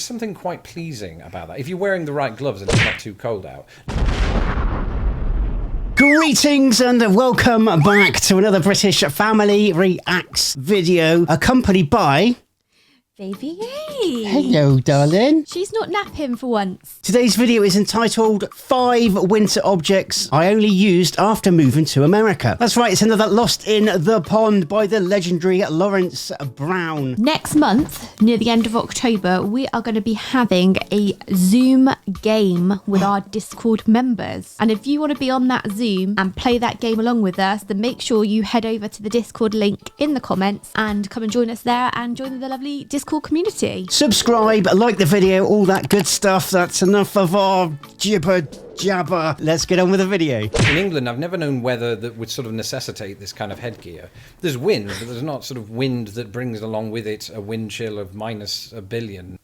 Something quite pleasing about that. If you're wearing the right gloves and it's not too cold out. Greetings and welcome back to another British Family Reacts video, accompanied by... Baby A. Hello, darling. She's not napping for once. Today's video is entitled 5 Winter Objects I Only Used After Moving to America. That's right, it's another Lost in the Pond by the legendary Laurence Brown. Next month, near the end of October, we are going to be having a Zoom game with our Discord members. And if you want to be on that Zoom and play that game along with us, then make sure you head over to the Discord link in the comments and come and join us there and join the lovely Discord community. Subscribe, like the video, all that good stuff. That's enough of our jibber jabber. Let's get on with the video. In England, I've never known weather that would sort of necessitate this kind of headgear. There's wind, but there's not sort of wind that brings along with it a wind chill of minus a billion.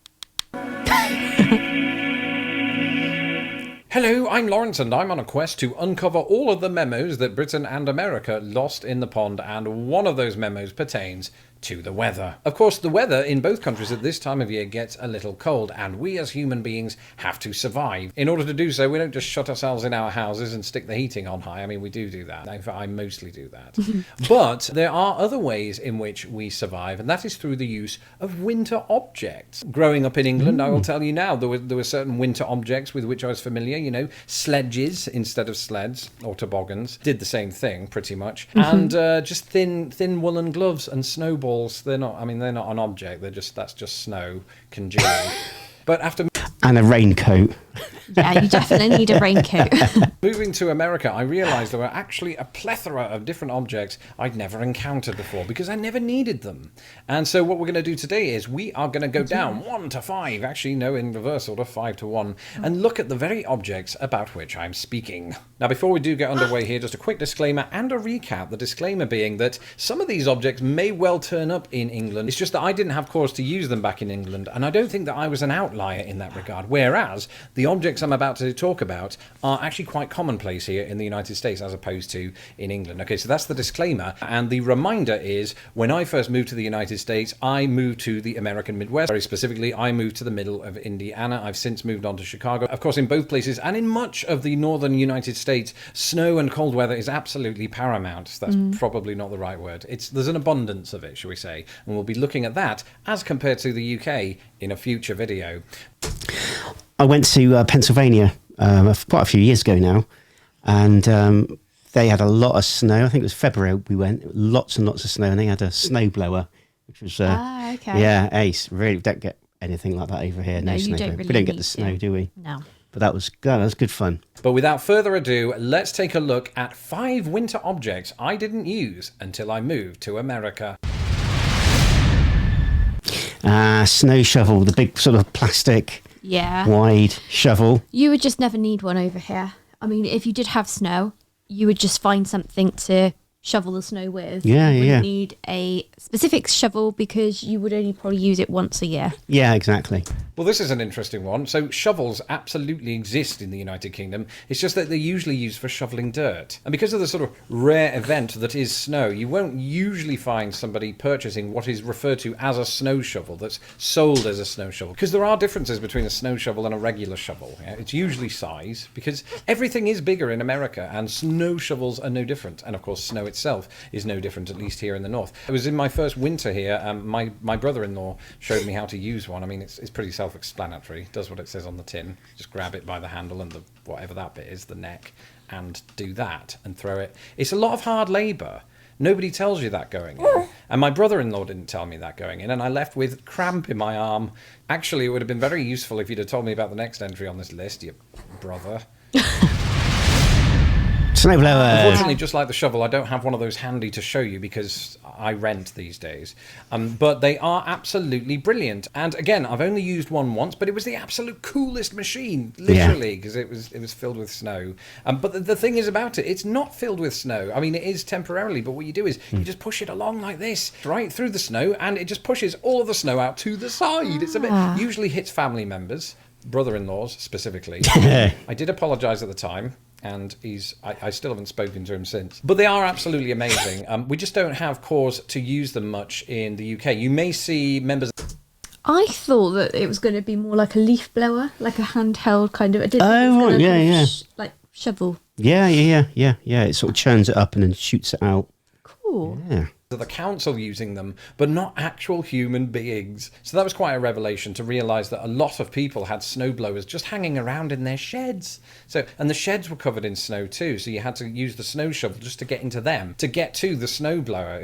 Hello, I'm Laurence and I'm on a quest to uncover all of the memos that Britain and America lost in the pond, and one of those memos pertains to the weather. Of course, the weather in both countries at this time of year gets a little cold, and we as human beings have to survive. In order to do so, we don't just shut ourselves in our houses and stick the heating on high. I mean, we do that. In fact, I mostly do that. But there are other ways in which we survive, and that is through the use of winter objects. Growing up in England, I will tell you now, there were certain winter objects with which I was familiar, you know, sledges instead of sleds, or toboggans. Did the same thing, pretty much. And just thin woolen gloves and snowballs. They're not an object, that's just snow congealed. But after... And a raincoat. Yeah, you definitely need a raincoat. Moving to America, I realised there were actually a plethora of different objects I'd never encountered before because I never needed them. And so what we're going to do today is we are going to go down 1 to 5, actually no, in reverse order, 5 to 1, and look at the very objects about which I'm speaking. Now before we do get underway here, just a quick disclaimer and a recap. The disclaimer being that some of these objects may well turn up in England. It's just that I didn't have cause to use them back in England, and I don't think that I was an outlier in that regard, whereas the objects I'm about to talk about are actually quite commonplace here in the United States as opposed to in England. Okay, so that's the disclaimer, and the reminder is when I first moved to the United States, I moved to the American Midwest. Very specifically, I moved to the middle of Indiana. I've since moved on to Chicago. Of course, in both places and in much of the northern United States, snow and cold weather is absolutely paramount. That's probably not the right word. There's an abundance of it, shall we say, and we'll be looking at that as compared to the UK in a future video. I went to Pennsylvania quite a few years ago now, and they had a lot of snow. I think it was February we went. Lots and lots of snow, and they had a snowblower, which was okay. Yeah, ace. Really don't get anything like that over here. No, snow. Don't really we don't get the snow, do we? No. But that was good fun. But without further ado, let's take a look at 5 winter objects I didn't use until I moved to America. Snow shovel, the big sort of plastic, wide shovel. You would just never need one over here. I mean, if you did have snow, you would just find something to shovel the snow with. You wouldn't need a specific shovel because you would only probably use it once a year. Yeah, exactly. Well, this is an interesting one. So shovels absolutely exist in the United Kingdom. It's just that they're usually used for shoveling dirt. And because of the sort of rare event that is snow, you won't usually find somebody purchasing what is referred to as a snow shovel that's sold as a snow shovel. Because there are differences between a snow shovel and a regular shovel. Yeah? It's usually size, because everything is bigger in America, and snow shovels are no different. And of course, snow itself is no different, at least here in the north. It was in my first winter here. My brother-in-law showed me how to use one. I mean, it's pretty self-explanatory. It does what it says on the tin. Just grab it by the handle and whatever that bit is, the neck, and do that and throw it. It's a lot of hard labour. Nobody tells you that going in. And my brother-in-law didn't tell me that going in, and I left with cramp in my arm. Actually, it would have been very useful if you'd have told me about the next entry on this list, you brother. Snowblower. Unfortunately, just like the shovel, I don't have one of those handy to show you because I rent these days. But they are absolutely brilliant. And again, I've only used one once, but it was the absolute coolest machine, literally, because it was filled with snow. But the thing is about it, it's not filled with snow. I mean, it is temporarily, but what you do is you just push it along like this, right through the snow, and it just pushes all of the snow out to the side. It's a bit, usually hits family members, brother-in-laws specifically. I did apologise at the time. And I still haven't spoken to him since. But they are absolutely amazing. We just don't have cause to use them much in the UK. You may see members... I thought that it was going to be more like a leaf blower, like a handheld kind of. I didn't think it was Oh, gonna right, yeah, kind of yeah. like shovel. Yeah. It sort of churns it up and then shoots it out. Cool. Yeah. The council using them, but not actual human beings. So that was quite a revelation to realise that a lot of people had snowblowers just hanging around in their sheds. And the sheds were covered in snow too, so you had to use the snow shovel just to get into them, to get to the snowblower.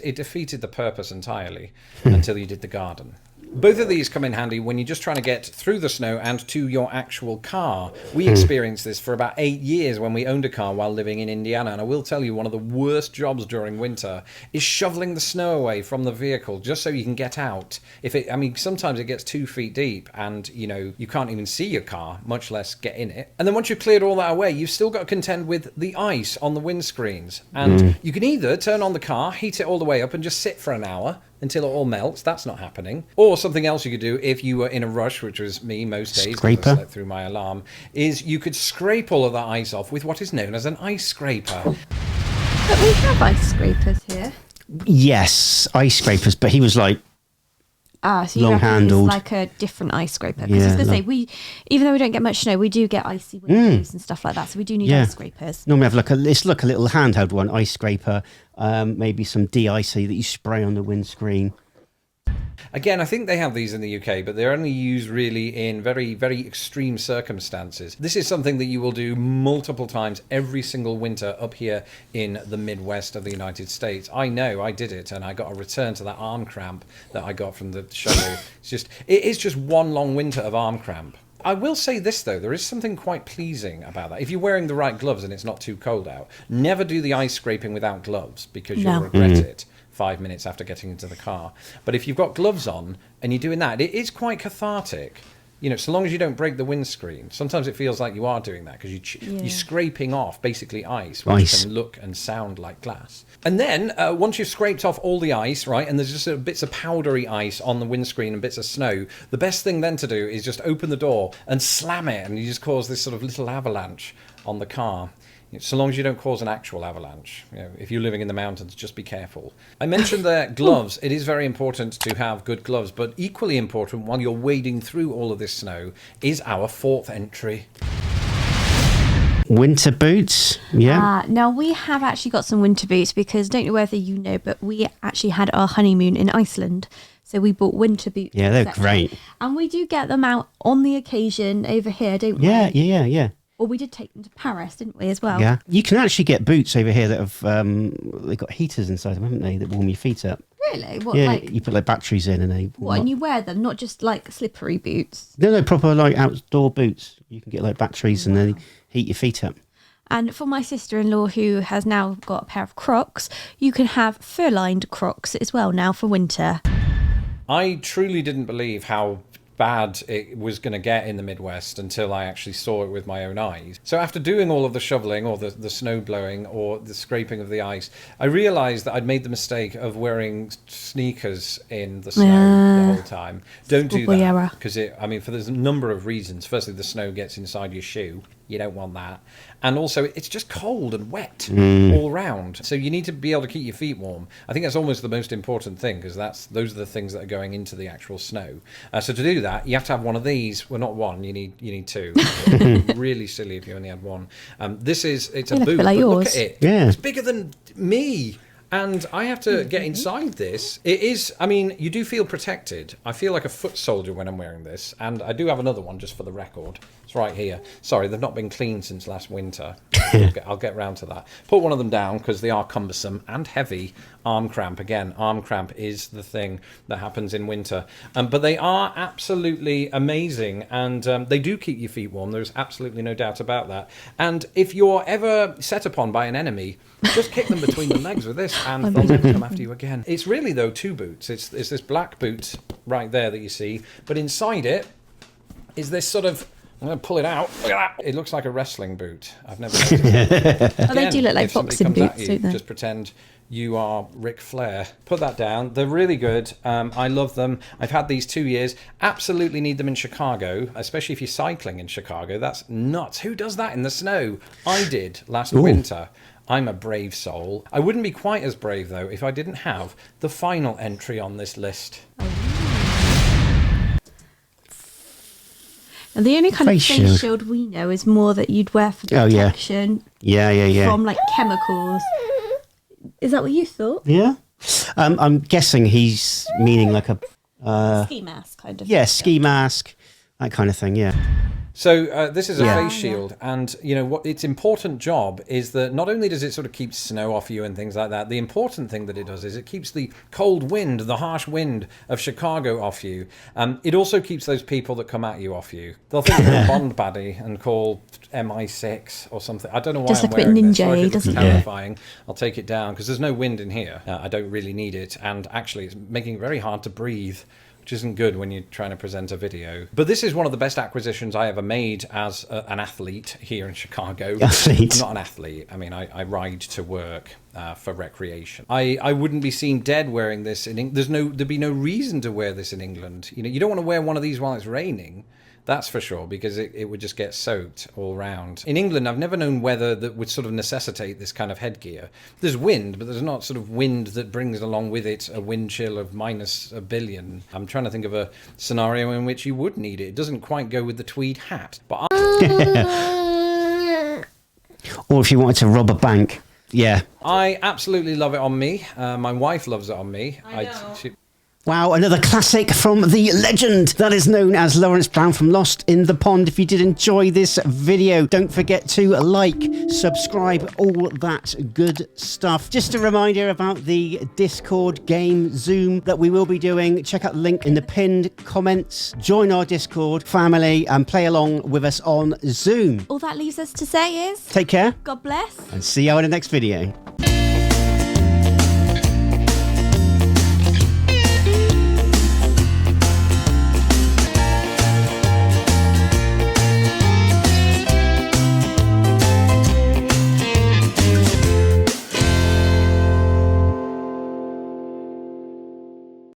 It defeated the purpose entirely until you did the garden. Both of these come in handy when you're just trying to get through the snow and to your actual car. We experienced this for about 8 years when we owned a car while living in Indiana. And I will tell you, one of the worst jobs during winter is shoveling the snow away from the vehicle just so you can get out. Sometimes it gets 2 feet deep and, you can't even see your car, much less get in it. And then once you've cleared all that away, you've still got to contend with the ice on the windscreens. And you can either turn on the car, heat it all the way up and just sit for an hour until it all melts. That's not happening. Or something else you could do if you were in a rush, which was me most days, because I slept through my alarm, is you could scrape all of that ice off with what is known as an ice scraper. But we have ice scrapers here. Yes, ice scrapers, but he was like So you long-handled. like a different ice scraper. Because I was going to say, even though we don't get much snow, we do get icy windows and stuff like that. So we do need ice scrapers. Normally have it's like a little handheld one, ice scraper, maybe some de-icy that you spray on the windscreen. Again, I think they have these in the UK, but they're only used really in very, very extreme circumstances. This is something that you will do multiple times every single winter up here in the Midwest of the United States. I know, I did it, and I got a return to that arm cramp that I got from the shovel. It is just one long winter of arm cramp. I will say this, though, there is something quite pleasing about that. If you're wearing the right gloves and it's not too cold out, never do the ice scraping without gloves, because you'll regret it 5 minutes after getting into the car. But if you've got gloves on and you're doing that, it is quite cathartic. So long as you don't break the windscreen. Sometimes it feels like you are doing that because you're scraping off basically ice, which can look and sound like glass. And then once you've scraped off all the ice, right, and there's just bits of powdery ice on the windscreen and bits of snow, the best thing then to do is just open the door and slam it, and you just cause this sort of little avalanche on the car. So long as you don't cause an actual avalanche. If you're living in the mountains, just be careful. I mentioned there gloves. It is very important to have good gloves, but equally important while you're wading through all of this snow is our fourth entry. Winter boots, yeah. Now, we have actually got some winter boots because, don't know whether you know, but we actually had our honeymoon in Iceland. So we bought winter boots. Yeah, they're great. And we do get them out on the occasion over here, don't we? Yeah. Or we did take them to Paris, didn't we, as well? Yeah. You can actually get boots over here that have, they've got heaters inside them, haven't they, that warm your feet up. Really? What, yeah, you put like batteries in and they... and you wear them, not just like slippery boots? No, proper like outdoor boots. You can get like batteries and then heat your feet up. And for my sister-in-law, who has now got a pair of Crocs, you can have fur-lined Crocs as well now for winter. I truly didn't believe how bad it was going to get in the Midwest until I actually saw it with my own eyes. So after doing all of the shoveling or the snow blowing or the scraping of the ice, I realized that I'd made the mistake of wearing sneakers in the snow the whole time. Don't do that, because there's a number of reasons. Firstly, the snow gets inside your shoe. You don't want that. And also, it's just cold and wet all round. So you need to be able to keep your feet warm. I think that's almost the most important thing, because those are the things that are going into the actual snow. So to do that, you have to have one of these. Well, not one. You need two. Really silly if you only had one. It's a boot. Like yours. Look at it. Yeah. It's bigger than me. And I have to get inside this. It is, you do feel protected. I feel like a foot soldier when I'm wearing this. And I do have another one just for the record. It's right here. Sorry, they've not been cleaned since last winter. I'll get round to that. Put one of them down because they are cumbersome and heavy. Arm cramp. Again, arm cramp is the thing that happens in winter. But they are absolutely amazing. And they do keep your feet warm. There's absolutely no doubt about that. And if you're ever set upon by an enemy, just kick them between the legs with this and they'll never come after you again. It's really, though, two boots. It's this black boot right there that you see. But inside it is this sort of... I'm going to pull it out. Look at that. It looks like a wrestling boot. I've never noticed it. Again, they do look like boxing boots, don't they? Just pretend you are Ric Flair. Put that down. They're really good. I love them. I've had these 2 years. Absolutely need them in Chicago, especially if you're cycling in Chicago. That's nuts. Who does that in the snow? I did last winter. I'm a brave soul. I wouldn't be quite as brave, though, if I didn't have the final entry on this list. And the only kind of Face face shield. shield we know is more that you'd wear for Oh, yeah. protection Yeah. from like chemicals. Is that what you thought? Yeah. I'm guessing he's meaning like a Ski mask kind of. ski mask, that kind of thing. Yeah. So this is a Yeah. face shield, and you know what its important job is that not only does it sort of keep snow off you and things like that, the important thing that it does is it keeps the cold wind, the harsh wind of Chicago off you. It also keeps those people that come at you off you. They'll think you're a Bond baddie and call MI6 or something. I don't know why Just I'm look a bit wearing this. ninja-y, Sorry if it looks doesn't it? terrifying. I'll take it down because there's no wind in here. I don't really need it, and actually it's making it very hard to breathe, which isn't good when you're trying to present a video. But this is one of the best acquisitions I ever made as an athlete here in Chicago. Athlete. I'm not an athlete. I mean, I ride to work for recreation. I wouldn't be seen dead wearing this in England. There'd be no reason to wear this in England. You know, you don't want to wear one of these while it's raining. That's for sure, because it would just get soaked all round. In England, I've never known weather that would sort of necessitate this kind of headgear. There's wind, but there's not sort of wind that brings along with it a wind chill of minus a billion. I'm trying to think of a scenario in which you would need it. It doesn't quite go with the tweed hat. But Or if you wanted to rob a bank. Yeah. I absolutely love it on me. My wife loves it on me. I know. Wow, another classic from the legend that is known as Laurence Brown from Lost in the Pond. If you did enjoy this video, don't forget to like, subscribe, all that good stuff. Just a reminder about the Discord game Zoom that we will be doing. Check out the link in the pinned comments. Join our Discord family and play along with us on Zoom. All that leaves us to say is Take care God bless. and see you in the next video.